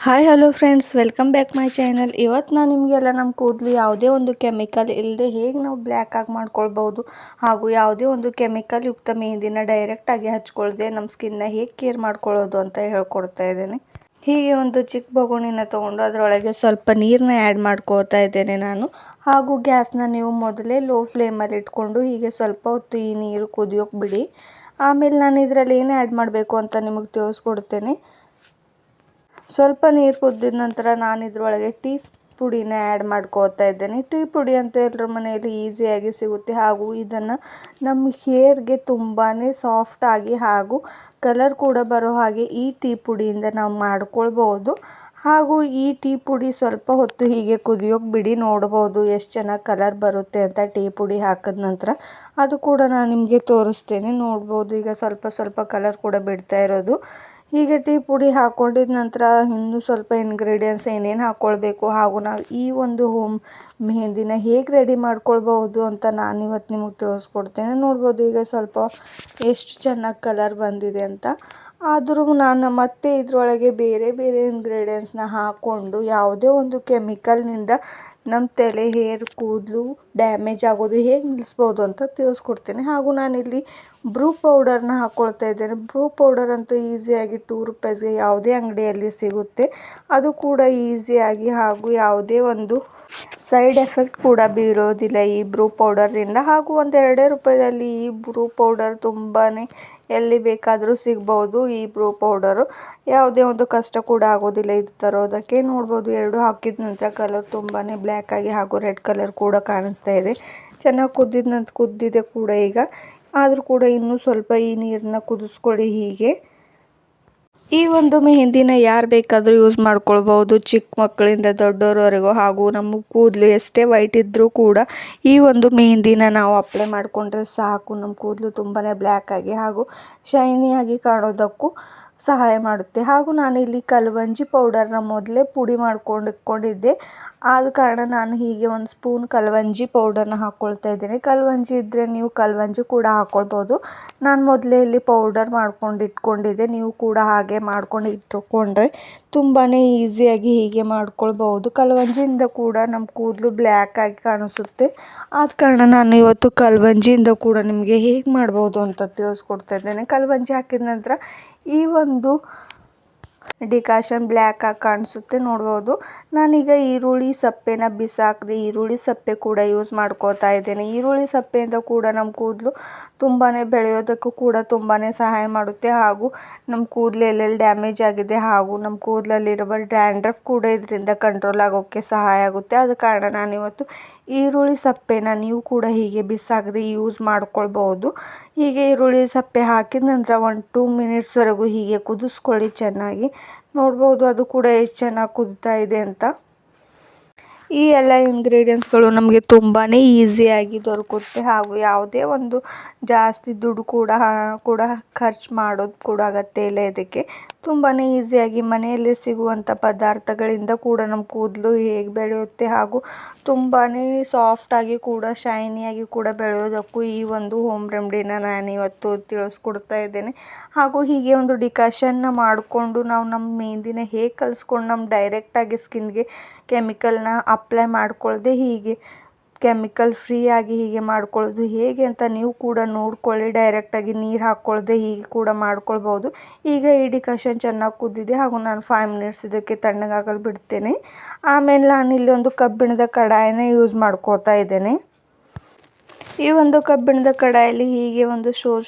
Hi hello friends, welcome back my channel. ಇವತ್ತು ನಾನು ನಿಮಗೆಲ್ಲ ನಮ್ಮ ಕೂದಲು ಯಾವುದೇ ಒಂದು ಕೆಮಿಕಲ್ ಇಲ್ಲದೆ ಹೇಗೆ ನಾವು ಬ್ಲ್ಯಾಕ್ ಆಗಿ ಮಾಡ್ಕೊಳ್ಬೋದು ಹಾಗೂ ಯಾವುದೇ ಒಂದು ಕೆಮಿಕಲ್ ಯುಕ್ತ ಮೆಹಂದಿನ ಡೈರೆಕ್ಟಾಗಿ ಹಚ್ಕೊಳ್ದೆ ನಮ್ಮ ಸ್ಕಿನ್ನ ಹೇಗೆ ಕೇರ್ ಮಾಡ್ಕೊಳ್ಳೋದು ಅಂತ ಹೇಳ್ಕೊಡ್ತಾ ಇದ್ದೇನೆ. ಹೀಗೆ ಒಂದು ಚಿಕ್ಕ ಬಗುಣಿನ ತೊಗೊಂಡು ಅದರೊಳಗೆ ಸ್ವಲ್ಪ ನೀರನ್ನ ಆ್ಯಡ್ ಮಾಡ್ಕೋತಾ ಇದ್ದೇನೆ ನಾನು. ಹಾಗೂ ಗ್ಯಾಸ್ನ ನೀವು ಮೊದಲೇ ಲೋ ಫ್ಲೇಮಲ್ಲಿ ಇಟ್ಕೊಂಡು ಹೀಗೆ ಸ್ವಲ್ಪ ಹೊತ್ತು ಈ ನೀರು ಕುದಿಯೋಕೆ ಬಿಡಿ. ಆಮೇಲೆ ನಾನು ಇದರಲ್ಲಿ ಏನು ಆ್ಯಡ್ ಮಾಡಬೇಕು ಅಂತ ನಿಮಗೆ ತಿಳಿಸ್ಕೊಡ್ತೇನೆ. ಸ್ವಲ್ಪ ನೀರು ಕುದ್ದಿದ ನಂತರ ನಾನು ಇದರೊಳಗೆ ಟೀ ಪುಡಿನ ಆ್ಯಡ್ ಮಾಡ್ಕೋತಾ ಇದ್ದೇನೆ. ಟೀ ಪುಡಿ ಅಂತ ಎಲ್ಲರ ಮನೆಯಲ್ಲಿ ಈಸಿಯಾಗಿ ಸಿಗುತ್ತೆ ಹಾಗೂ ಇದನ್ನು ನಮ್ಮ ಹೇರ್ಗೆ ತುಂಬಾ ಸಾಫ್ಟಾಗಿ ಹಾಗೂ ಕಲರ್ ಕೂಡ ಬರೋ ಹಾಗೆ ಈ ಟೀ ಪುಡಿಯಿಂದ ನಾವು ಮಾಡ್ಕೊಳ್ಬೋದು. ಹಾಗೂ ಈ ಟೀ ಪುಡಿ ಸ್ವಲ್ಪ ಹೊತ್ತು ಹೀಗೆ ಕುದಿಯೋಕೆ ಬಿಡಿ. ನೋಡ್ಬೋದು ಎಷ್ಟು ಚೆನ್ನಾಗಿ ಕಲರ್ ಬರುತ್ತೆ ಅಂತ ಟೀ ಪುಡಿ ಹಾಕಿದ ನಂತರ. ಅದು ಕೂಡ ನಾನು ನಿಮಗೆ ತೋರಿಸ್ತೇನೆ. ನೋಡ್ಬೋದು ಈಗ ಸ್ವಲ್ಪ ಸ್ವಲ್ಪ ಕಲರ್ ಕೂಡ ಬಿಡ್ತಾ ಇರೋದು. ಹೀಗೆ ಟೀ ಪುಡಿ ಹಾಕ್ಕೊಂಡಿದ ನಂತರ ಇನ್ನೂ ಸ್ವಲ್ಪ ಇಂಗ್ರೀಡಿಯೆಂಟ್ಸ್ ಏನೇನು ಹಾಕ್ಕೊಳ್ಬೇಕು ಹಾಗೂ ನಾವು ಈ ಒಂದು ಮೆಹಂದಿನ ಹೇಗೆ ರೆಡಿ ಮಾಡ್ಕೊಳ್ಬೋದು ಅಂತ ನಾನು ಇವತ್ತು ನಿಮಗೆ ತೋರಿಸ್ಕೊಡ್ತೇನೆ. ನೋಡ್ಬೋದು ಈಗ ಸ್ವಲ್ಪ ಎಷ್ಟು ಚೆನ್ನಾಗಿ ಕಲರ್ ಬಂದಿದೆ ಅಂತ. ಆದರೂ ನಾನು ಮತ್ತೆ ಇದರೊಳಗೆ ಬೇರೆ ಬೇರೆ ಇಂಗ್ರೀಡಿಯೆಂಟ್ಸ್ನ ಹಾಕ್ಕೊಂಡು ಯಾವುದೇ ಒಂದು ಕೆಮಿಕಲ್ನಿಂದ ನಮ್ಮ ತಲೆ ಹೇರ್ ಕೂದಲು ಡ್ಯಾಮೇಜ್ ಆಗೋದು ಹೇಗೆ ನಿಲ್ಲಿಸ್ಬೋದು ಅಂತ ತಿಳಿಸ್ಕೊಡ್ತೇನೆ. ಹಾಗೂ ನಾನಿಲ್ಲಿ ಬ್ರೂ ಪೌಡರ್ನ ಹಾಕ್ಕೊಳ್ತಾ ಇದ್ದೇನೆ. ಬ್ರೂ ಪೌಡರ್ ಅಂತೂ ಈಸಿಯಾಗಿ 2 ರೂಪಾಯಿಗೆ ಯಾವುದೇ ಅಂಗಡಿಯಲ್ಲಿ ಸಿಗುತ್ತೆ. ಅದು ಕೂಡ ಈಸಿಯಾಗಿ ಹಾಗೂ ಯಾವುದೇ ಒಂದು ಸೈಡ್ ಎಫೆಕ್ಟ್ ಕೂಡ ಬೀರೋದಿಲ್ಲ ಈ ಬ್ರೂ ಪೌಡರಿಂದ. ಹಾಗೂ ಒಂದು 2 ರೂಪಾಯಿದಲ್ಲಿ ಈ ಬ್ರೂ ಪೌಡರ್ ತುಂಬಾ ಎಲ್ಲಿ ಬೇಕಾದರೂ ಸಿಗ್ಬೋದು. ಈ ಬ್ರೂ ಪೌಡರು ಯಾವುದೇ ಒಂದು ಕಷ್ಟ ಕೂಡ ಆಗೋದಿಲ್ಲ ಇದು ತರೋದಕ್ಕೆ. ನೋಡ್ಬೋದು 2 ಹಾಕಿದ ನಂತರ ಕಲರ್ ತುಂಬಾ ಬ್ಲ್ಯಾಕ್ ಆಗಿ ಹಾಗೂ ರೆಡ್ ಕಲರ್ ಕೂಡ ಕಾಣಿಸ್ತಾ ಇದೆ. ಚೆನ್ನಾಗಿ ಕುದ್ದಿದೆ ಕೂಡ ಈಗ. ಆದರೂ ಕೂಡ ಇನ್ನೂ ಸ್ವಲ್ಪ ಈ ನೀರನ್ನ ಕುದಿಸ್ಕೊಳ್ಳಿ. ಹೀಗೆ ಈ ಒಂದು ಮೆಹಂದಿನ ಯಾರು ಬೇಕಾದರೂ ಯೂಸ್ ಮಾಡ್ಕೊಳ್ಬೋದು, ಚಿಕ್ಕ ಮಕ್ಕಳಿಂದ ದೊಡ್ಡೋರವರೆಗೂ. ಹಾಗೂ ನಮ್ಮ ಕೂದಲು ಎಷ್ಟೇ ವೈಟ್ ಇದ್ದರೂ ಕೂಡ ಈ ಒಂದು ಮೆಹಂದಿನ ನಾವು ಅಪ್ಲೈ ಮಾಡಿಕೊಂಡ್ರೆ ಸಾಕು, ನಮ್ಮ ಕೂದಲು ತುಂಬಾ ಬ್ಲ್ಯಾಕ್ ಆಗಿ ಹಾಗೂ ಶೈನಿಯಾಗಿ ಕಾಣೋದಕ್ಕೂ ಸಹಾಯ ಮಾಡುತ್ತೆ. ಹಾಗೂ ನಾನಿಲ್ಲಿ ಕಲ್ವಂಜಿ ಪೌಡರ್ನ ಮೊದಲೇ ಪುಡಿ ಮಾಡ್ಕೊಂಡು ಇಟ್ಕೊಂಡಿದ್ದೆ. ಆದ ಕಾರಣ ನಾನು ಹೀಗೆ 1 ಸ್ಪೂನ್ ಕಲ್ವಂಜಿ ಪೌಡರ್ನ ಹಾಕ್ಕೊಳ್ತಾ ಇದ್ದೇನೆ. ಕಲ್ವಂಜಿ ಇದ್ದರೆ ನೀವು ಕಲ್ವಂಜಿ ಕೂಡ ಹಾಕ್ಕೊಳ್ಬೋದು. ನಾನು ಮೊದಲೇ ಇಲ್ಲಿ ಪೌಡರ್ ಮಾಡ್ಕೊಂಡು ಇಟ್ಕೊಂಡಿದ್ದೆ. ನೀವು ಕೂಡ ಹಾಗೆ ಮಾಡ್ಕೊಂಡು ಇಟ್ಕೊಂಡ್ರೆ ತುಂಬಾ ಈಸಿಯಾಗಿ ಹೀಗೆ ಮಾಡ್ಕೊಳ್ಬೋದು. ಕಲ್ವಂಜಿಯಿಂದ ಕೂಡ ನಮ್ಮ ಕೂದಲು ಬ್ಲ್ಯಾಕ್ ಆಗಿ ಕಾಣಿಸುತ್ತೆ. ಆದ ಕಾರಣ ನಾನು ಇವತ್ತು ಕಲ್ವಂಜಿಯಿಂದ ಕೂಡ ನಿಮಗೆ ಹೇಗೆ ಮಾಡ್ಬೋದು ಅಂತ ತಿಳಿಸ್ಕೊಡ್ತಾ ಇದ್ದೇನೆ. ಕಲ್ವಂಜಿ ಹಾಕಿದ ನಂತರ ಈ ಒಂದು ಡಿಕಾಷನ್ ಬ್ಲ್ಯಾಕ್ ಆಗಿ ಕಾಣಿಸುತ್ತೆ. ನೋಡ್ಬೋದು ನಾನೀಗ ಈರುಳ್ಳಿ ಸಪ್ಪೆನ ಬಿಸಾಕದೆ ಈರುಳ್ಳಿ ಸಪ್ಪೆ ಕೂಡ ಯೂಸ್ ಮಾಡ್ಕೋತಾ ಇದ್ದೇನೆ. ಈರುಳ್ಳಿ ಸಪ್ಪೆಯಿಂದ ಕೂಡ ನಮ್ಮ ಕೂದಲು ತುಂಬಾ ಬೆಳೆಯೋದಕ್ಕೂ ಕೂಡ ತುಂಬಾ ಸಹಾಯ ಮಾಡುತ್ತೆ. ಹಾಗೂ ನಮ್ಮ ಕೂದಲು ಎಲ್ಲೆಲ್ಲಿ ಡ್ಯಾಮೇಜ್ ಆಗಿದೆ ಹಾಗೂ ನಮ್ಮ ಕೂದಲಲ್ಲಿರುವ ಡ್ಯಾಂಡ್ರಫ್ ಕೂಡ ಇದರಿಂದ ಕಂಟ್ರೋಲ್ ಆಗೋಕ್ಕೆ ಸಹಾಯ ಆಗುತ್ತೆ. ಆದ ಕಾರಣ ನಾನಿವತ್ತು ಈರುಳ್ಳಿ ಸಪ್ಪೆನ ನೀವು ಕೂಡ ಹೀಗೆ ಬಿಸಾಕದೆ ಯೂಸ್ ಮಾಡ್ಕೊಳ್ಬೋದು. ಹೀಗೆ ಈರುಳ್ಳಿ ಸಪ್ಪೆ ಹಾಕಿದ ನಂತರ 1-2 ಮಿನಿಟ್ಸ್ವರೆಗೂ ಹೀಗೆ ಕುದಿಸ್ಕೊಳ್ಳಿ ಚೆನ್ನಾಗಿ. ನೋಡ್ಬೋದು ಅದು ಕೂಡ ಎಷ್ಟು ಚೆನ್ನಾಗಿ ಕುದಿತಾ ಇದೆ ಅಂತ. ಈ ಎಲ್ಲ ಇಂಗ್ರೀಡಿಯೆಂಟ್ಸ್ಗಳು ನಮಗೆ ತುಂಬಾ ಈಸಿಯಾಗಿ ದೊರಕುತ್ತೆ ಹಾಗೂ ಯಾವುದೇ ಒಂದು ಜಾಸ್ತಿ ದುಡ್ಡು ಕೂಡ ಖರ್ಚು ಮಾಡೋದು ಕೂಡ ಅಗತ್ಯ ಇಲ್ಲ. ಇದಕ್ಕೆ ತುಂಬಾ ಈಸಿಯಾಗಿ ಮನೆಯಲ್ಲೇ ಸಿಗುವಂಥ ಪದಾರ್ಥಗಳಿಂದ ಕೂಡ ನಮ್ಮ ಕೂದಲು ಹೇಗೆ ಬೆಳೆಯುತ್ತೆ ಹಾಗೂ ತುಂಬಾ ಸಾಫ್ಟಾಗಿ ಕೂಡ ಶೈನಿಯಾಗಿ ಕೂಡ ಬೆಳೆಯೋದಕ್ಕೂ ಈ ಒಂದು ಹೋಮ್ ರೆಮಿಡಿನ ನಾನು ಇವತ್ತು ತಿಳಿಸ್ಕೊಡ್ತಾ ಇದ್ದೇನೆ. ಹಾಗೂ ಹೀಗೆ ಒಂದು ಡಿಕಾಷನ್ನ ಮಾಡಿಕೊಂಡು ನಾವು ನಮ್ಮ ಮೆಹಂದಿನ ಹೇಗೆ ಕಲಿಸ್ಕೊಂಡು ನಮ್ಮ ಡೈರೆಕ್ಟಾಗಿ ಸ್ಕಿನ್ಗೆ ಕೆಮಿಕಲ್ನ ಅಪ್ಲೈ ಮಾಡ್ಕೊಳ್ದೆ ಹೀಗೆ ಕೆಮಿಕಲ್ ಫ್ರೀ ಆಗಿ ಹೀಗೆ ಮಾಡ್ಕೊಳ್ಳೋದು ಹೇಗೆ ಅಂತ ನೀವು ಕೂಡ ನೋಡ್ಕೊಳ್ಳಿ. ಡೈರೆಕ್ಟಾಗಿ ನೀರು ಹಾಕ್ಕೊಳ್ದೆ ಹೀಗೆ ಕೂಡ ಮಾಡ್ಕೊಳ್ಬೋದು. ಈಗ ಈ ಡಿಕಾಷನ್ ಚೆನ್ನಾಗಿ ಕುದ್ದಿದೆ ಹಾಗೂ ನಾನು 5 ಮಿನಿಟ್ಸ್ ಇದಕ್ಕೆ ತಣ್ಣಗಾಗಲು ಬಿಡ್ತೇನೆ. ಆಮೇಲೆ ನಾನು ಇಲ್ಲಿ ಒಂದು ಕಬ್ಬಿಣದ ಕಡಾಯಿನ ಯೂಸ್ ಮಾಡ್ಕೋತಾ ಇದ್ದೇನೆ. ಈ ಒಂದು ಕಬ್ಬಿಣದ ಕಡಾಯಲ್ಲಿ ಹೀಗೆ ಒಂದು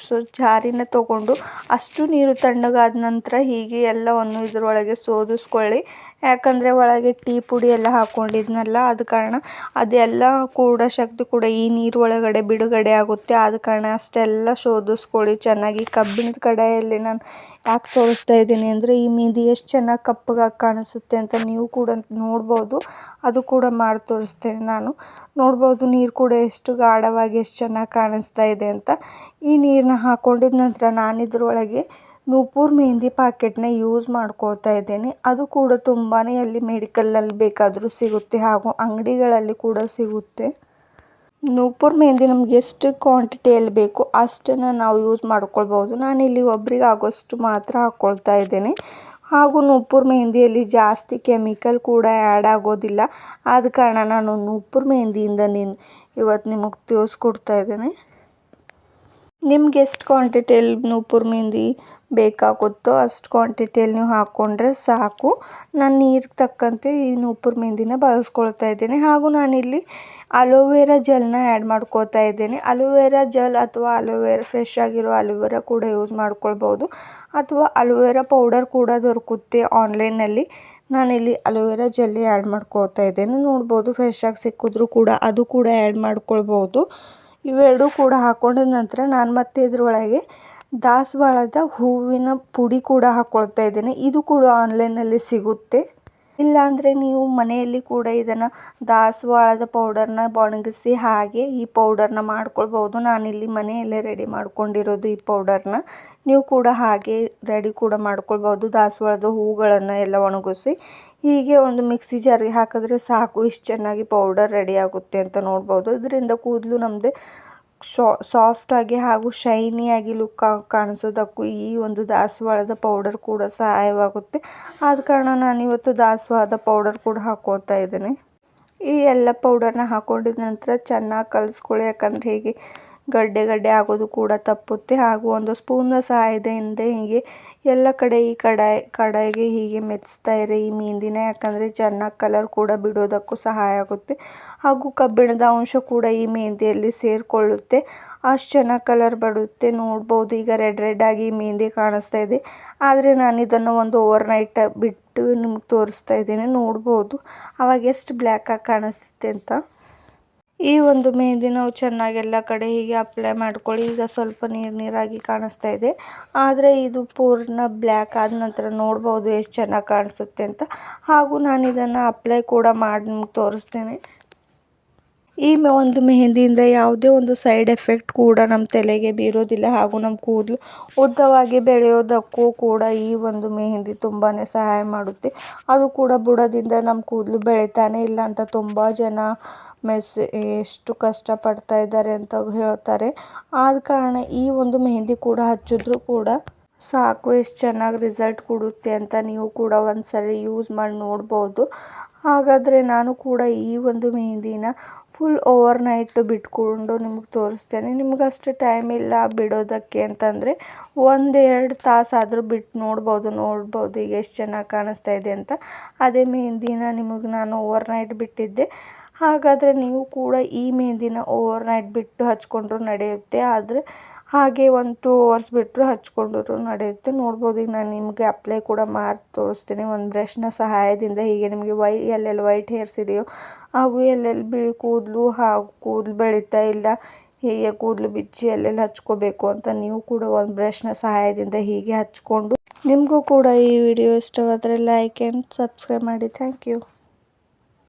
ಜಾರಿನ ತೊಗೊಂಡು ಅಷ್ಟು ನೀರು ತಣ್ಣಗಾದ ನಂತರ ಹೀಗೆ ಎಲ್ಲವನ್ನು ಇದರೊಳಗೆ ಸೋದಿಸ್ಕೊಳ್ಳಿ. ಯಾಕಂದರೆ ಒಳಗೆ ಟೀ ಪುಡಿ ಎಲ್ಲ ಹಾಕ್ಕೊಂಡಿದ್ನಲ್ಲ, ಆದ ಕಾರಣ ಅದೆಲ್ಲ ಕೂಡ ಶಕ್ತಿ ಕೂಡ ಈ ನೀರು ಒಳಗಡೆ ಬಿಡುಗಡೆ ಆಗುತ್ತೆ. ಆದ ಕಾರಣ ಅಷ್ಟೆಲ್ಲ ಶೋಧಿಸ್ಕೊಳ್ಳಿ ಚೆನ್ನಾಗಿ. ಕಬ್ಬಿಣದ ಕಡಾಯಲ್ಲಿ ನಾನು ಯಾಕೆ ತೋರಿಸ್ತಾ ಇದ್ದೀನಿ ಅಂದರೆ ಈ ಮೆಹಂದಿ ಎಷ್ಟು ಚೆನ್ನಾಗಿ ಕಪ್ಪಗಾಗಿ ಕಾಣಿಸುತ್ತೆ ಅಂತ ನೀವು ಕೂಡ ನೋಡ್ಬೋದು. ಅದು ಕೂಡ ಮಾಡಿ ತೋರಿಸ್ತೇನೆ ನಾನು. ನೋಡ್ಬೋದು ನೀರು ಕೂಡ ಎಷ್ಟು ಗಾಢವಾಗಿ ಎಷ್ಟು ಚೆನ್ನಾಗಿ ಕಾಣಿಸ್ತಾ ಇದೆ ಅಂತ. ಈ ನೀರನ್ನ ಹಾಕ್ಕೊಂಡಿದ ನಂತರ ನಾನು ಇದರೊಳಗೆ ನೂಪುರ್ ಮೆಹಂದಿ ಪ್ಯಾಕೆಟ್ನ ಯೂಸ್ ಮಾಡ್ಕೋತಾ ಇದ್ದೇನೆ. ಅದು ಕೂಡ ತುಂಬಾ ಎಲ್ಲಿ ಮೆಡಿಕಲಲ್ಲಿ ಬೇಕಾದರೂ ಸಿಗುತ್ತೆ ಹಾಗೂ ಅಂಗಡಿಗಳಲ್ಲಿ ಕೂಡ ಸಿಗುತ್ತೆ. ನೂಪುರ್ ಮೆಹಂದಿ ನಮ್ಗೆ ಎಷ್ಟು ಕ್ವಾಂಟಿಟಿಯಲ್ಲಿ ಬೇಕು ಅಷ್ಟನ್ನು ನಾವು ಯೂಸ್ ಮಾಡ್ಕೊಳ್ಬೋದು. ನಾನಿಲ್ಲಿ ಒಬ್ರಿಗೆ ಆಗೋಷ್ಟು ಮಾತ್ರ ಹಾಕ್ಕೊಳ್ತಾ ಇದ್ದೇನೆ. ಹಾಗೂ ನೂಪುರ್ ಮೆಹಂದಿಯಲ್ಲಿ ಜಾಸ್ತಿ ಕೆಮಿಕಲ್ ಕೂಡ ಆ್ಯಡ್ ಆಗೋದಿಲ್ಲ. ಆದ ಕಾರಣ ನಾನು ನೂಪುರ್ ಮೆಹಂದಿಯಿಂದ ಇವತ್ತು ನಿಮಗೆ ತೋರಿಸ್ಕೊಡ್ತಾ ಇದ್ದೇನೆ. ನಿಮ್ಗೆ ಎಷ್ಟು ಕ್ವಾಂಟಿಟಿಯಲ್ಲಿ ನೂಪುರ್ ಮೆಹಂದಿ ಬೇಕಾಗುತ್ತೋ ಅಷ್ಟು ಕ್ವಾಂಟಿಟಿಯಲ್ಲಿ ನೀವು ಹಾಕ್ಕೊಂಡ್ರೆ ಸಾಕು. ನಾನು ನೀರಿಗೆ ತಕ್ಕಂತೆ ಈ ನೂಪುರ್ ಮೆಹಂದಿನ ಬಳಸ್ಕೊಳ್ತಾ ಇದ್ದೇನೆ. ಹಾಗೂ ನಾನಿಲ್ಲಿ ಅಲೋವೆರಾ ಜೆಲ್ನ ಆ್ಯಡ್ ಮಾಡ್ಕೋತಾ ಇದ್ದೇನೆ. ಅಲೋವೆರಾ ಜೆಲ್ ಅಥವಾ ಅಲೋವೆರಾ ಫ್ರೆಶ್ ಆಗಿರೋ ಅಲೋವೆರಾ ಕೂಡ ಯೂಸ್ ಮಾಡ್ಕೊಳ್ಬೋದು, ಅಥವಾ ಅಲೋವೆರಾ ಪೌಡರ್ ಕೂಡ ದೊರಕುತ್ತೆ ಆನ್ಲೈನಲ್ಲಿ. ನಾನಿಲ್ಲಿ ಅಲೋವೆರಾ ಜೆಲ್ಲಿ ಆ್ಯಡ್ ಮಾಡ್ಕೋತಾ ಇದ್ದೇನೆ. ನೋಡ್ಬೋದು, ಫ್ರೆಶ್ ಆಗಿ ಸಿಕ್ಕಿದ್ರೂ ಕೂಡ ಅದು ಕೂಡ ಆ್ಯಡ್ ಮಾಡ್ಕೊಳ್ಬೋದು. ಇವೆರಡೂ ಕೂಡ ಹಾಕ್ಕೊಂಡಿದ ನಂತರ ನಾನು ಮತ್ತೆ ಇದರೊಳಗೆ ದಾಸವಾಳದ ಹೂವಿನ ಪುಡಿ ಕೂಡ ಹಾಕ್ಕೊಳ್ತಾ ಇದ್ದೇನೆ. ಇದು ಕೂಡ ಆನ್ಲೈನಲ್ಲಿ ಸಿಗುತ್ತೆ. ಇಲ್ಲಾಂದರೆ ನೀವು ಮನೆಯಲ್ಲಿ ಕೂಡ ಇದನ್ನು ದಾಸವಾಳದ ಪೌಡರ್ನ ಒಣಗಿಸಿ ಹಾಗೆ ಈ ಪೌಡರ್ನ ಮಾಡ್ಕೊಳ್ಬೋದು. ನಾನಿಲ್ಲಿ ಮನೆಯಲ್ಲೇ ರೆಡಿ ಮಾಡ್ಕೊಂಡಿರೋದು ಈ ಪೌಡರ್ನ. ನೀವು ಕೂಡ ಹಾಗೆ ರೆಡಿ ಕೂಡ ಮಾಡ್ಕೊಳ್ಬೋದು. ದಾಸವಾಳದ ಹೂಗಳನ್ನು ಎಲ್ಲ ಒಣಗಿಸಿ ಹೀಗೆ ಒಂದು ಮಿಕ್ಸಿ ಜಾರಿಗೆ ಹಾಕಿದ್ರೆ ಸಾಕು, ಇಷ್ಟು ಚೆನ್ನಾಗಿ ಪೌಡರ್ ರೆಡಿ ಆಗುತ್ತೆ ಅಂತ ನೋಡ್ಬೋದು. ಇದರಿಂದ ಕೂದಲು ನಮ್ಮದೇ ಸಾಫ್ಟಾಗಿ ಹಾಗೂ ಶೈನಿಯಾಗಿ ಲುಕ್ ಕಾಣಿಸೋದಕ್ಕೂ ಈ ಒಂದು ದಾಸವಾಳದ ಪೌಡರ್ ಕೂಡ ಸಹಾಯವಾಗುತ್ತೆ. ಆದ ಕಾರಣ ನಾನಿವತ್ತು ದಾಸವಾಳದ ಪೌಡರ್ ಕೂಡ ಹಾಕ್ಕೊಳ್ತಾ ಇದ್ದೇನೆ. ಈ ಎಲ್ಲ ಪೌಡರ್ನ ಹಾಕ್ಕೊಂಡಿದ ನಂತರ ಚೆನ್ನಾಗಿ ಕಲಿಸ್ಕೊಳ್ಳಿ. ಯಾಕಂದರೆ ಹೀಗೆ ಗಡ್ಡೆ ಆಗೋದು ಕೂಡ ತಪ್ಪುತ್ತೆ. ಹಾಗೂ ಒಂದು ಸ್ಪೂನ್ನ ಸಹಾಯದಿಂದ ಹೀಗೆ ಎಲ್ಲ ಕಡೆ ಈ ಕಡೆಗೆ ಹೀಗೆ ಮೆತ್ತಿಸ್ತಾ ಇರಿ ಈ ಮೆಹಂದಿನ. ಯಾಕಂದರೆ ಚೆನ್ನಾಗಿ ಕಲರ್ ಕೂಡ ಬಿಡೋದಕ್ಕೂ ಸಹಾಯ ಆಗುತ್ತೆ. ಹಾಗೂ ಕಬ್ಬಿಣದ ಅಂಶ ಕೂಡ ಈ ಮೆಹಂದಿಯಲ್ಲಿ ಸೇರಿಕೊಳ್ಳುತ್ತೆ, ಅಷ್ಟು ಚೆನ್ನಾಗಿ ಕಲರ್ ಬರುತ್ತೆ. ನೋಡ್ಬೋದು, ಈಗ ರೆಡ್ ಆಗಿ ಮೆಹಂದಿ ಕಾಣಿಸ್ತಾ ಇದೆ. ಆದರೆ ನಾನು ಇದನ್ನು ಒಂದು ಓವರ್ನೈಟ್ ಬಿಟ್ಟು ನಿಮ್ಗೆ ತೋರಿಸ್ತಾ ಇದ್ದೀನಿ. ನೋಡ್ಬೋದು ಅವಾಗ ಎಷ್ಟು ಬ್ಲ್ಯಾಕಾಗಿ ಕಾಣಿಸುತ್ತೆ ಅಂತ. ಈ ಒಂದು ಮೆಹಂದಿ ನಾವು ಚೆನ್ನಾಗಿ ಎಲ್ಲ ಕಡೆ ಹೀಗೆ ಅಪ್ಲೈ ಮಾಡ್ಕೊಳ್ಳಿ. ಈಗ ಸ್ವಲ್ಪ ನೀರಾಗಿ ಕಾಣಿಸ್ತಾ ಇದೆ, ಆದರೆ ಇದು ಪೂರ್ಣ ಬ್ಲ್ಯಾಕ್ ಆದ ನಂತರ ನೋಡ್ಬೋದು ಎಷ್ಟು ಚೆನ್ನಾಗಿ ಕಾಣಿಸುತ್ತೆ ಅಂತ. ಹಾಗೂ ನಾನು ಇದನ್ನು ಅಪ್ಲೈ ಕೂಡ ಮಾಡಿ ನಿಮ್ಗೆ ತೋರಿಸ್ತೇನೆ. ಈ ಒಂದು ಮೆಹಂದಿಯಿಂದ ಯಾವುದೇ ಒಂದು ಸೈಡ್ ಎಫೆಕ್ಟ್ ಕೂಡ ನಮ್ಮ ತಲೆಗೆ ಬೀರೋದಿಲ್ಲ. ಹಾಗೂ ನಮ್ಮ ಕೂದಲು ಉದ್ದವಾಗಿ ಬೆಳೆಯೋದಕ್ಕೂ ಕೂಡ ಈ ಒಂದು ಮೆಹಂದಿ ತುಂಬಾ ಸಹಾಯ ಮಾಡುತ್ತೆ. ಅದು ಕೂಡ ಬುಡದಿಂದ ನಮ್ಮ ಕೂದಲು ಬೆಳಿತಾನೆ ಇಲ್ಲ ಅಂತ ತುಂಬ ಜನ ಎಷ್ಟು ಕಷ್ಟಪಡ್ತಾ ಇದ್ದಾರೆ ಅಂತ ಹೇಳ್ತಾರೆ. ಆದ ಕಾರಣ ಈ ಒಂದು ಮೆಹಂದಿ ಕೂಡ ಹಚ್ಚಿದ್ರೂ ಕೂಡ ಸಾಕು, ಎಷ್ಟು ಚೆನ್ನಾಗಿ ರಿಸಲ್ಟ್ ಕೊಡುತ್ತೆ ಅಂತ ನೀವು ಕೂಡ ಒಂದ್ಸರಿ ಯೂಸ್ ಮಾಡಿ ನೋಡ್ಬೋದು. ಹಾಗಾದರೆ ನಾನು ಕೂಡ ಈ ಒಂದು ಮೆಹಂದಿನ ಫುಲ್ ಓವರ್ನೈಟ್ ಬಿಟ್ಕೊಂಡು ನಿಮಗೆ ತೋರಿಸ್ತೇನೆ. ನಿಮಗಷ್ಟು ಟೈಮ್ ಇಲ್ಲ ಬಿಡೋದಕ್ಕೆ ಅಂತಂದರೆ 1-2 ತಾಸಾದರೂ ಬಿಟ್ಟು ನೋಡ್ಬೋದು ಈಗ ಎಷ್ಟು ಚೆನ್ನಾಗಿ ಕಾಣಿಸ್ತಾ ಇದೆ ಅಂತ. ಅದೇ ಮೆಹಂದಿನ ನಿಮಗೆ ನಾನು ಓವರ್ನೈಟ್ ಬಿಟ್ಟಿದ್ದೆ. ಹಾಗಾದರೆ ನೀವು ಕೂಡ ಈ ಮೆಹಂದಿನ ಓವರ್ನೈಟ್ ಬಿಟ್ಟು ಹಚ್ಕೊಂಡ್ರೂ ನಡೆಯುತ್ತೆ. ಆದರೆ ಹಾಗೆ 1-2 ಅವರ್ಸ್ ಬಿಟ್ಟರು ಹಚ್ಕೊಂಡ್ರೂ ನಡೆಯುತ್ತೆ. ನೋಡ್ಬೋದು, ಈಗ ನಾನು ನಿಮಗೆ ಅಪ್ಲೈ ಕೂಡ ಮಾಡಿ ತೋರಿಸ್ತೀನಿ ಒಂದು ಬ್ರಷ್ನ ಸಹಾಯದಿಂದ. ಹೀಗೆ ನಿಮಗೆ ಎಲ್ಲೆಲ್ಲಿ ವೈಟ್ ಹೇರ್ಸ್ ಇದೆಯೋ ಹಾಗೂ ಎಲ್ಲೆಲ್ಲಿ ಬಿಳಿ ಕೂದಲು ಹಾಗೂ ಕೂದಲು ಬೆಳೀತಾ ಇಲ್ಲ, ಹೀಗೆ ಕೂದಲು ಬಿಚ್ಚಿ ಎಲ್ಲೆಲ್ಲಿ ಹಚ್ಕೋಬೇಕು ಅಂತ ನೀವು ಕೂಡ ಒಂದು ಬ್ರಷ್ನ ಸಹಾಯದಿಂದ ಹೀಗೆ ಹಚ್ಕೊಂಡು. ನಿಮಗೂ ಕೂಡ ಈ ವಿಡಿಯೋ ಇಷ್ಟವಾದರೆ ಲೈಕ್ ಆ್ಯಂಡ್ ಸಬ್ಸ್ಕ್ರೈಬ್ ಮಾಡಿ. Thank you.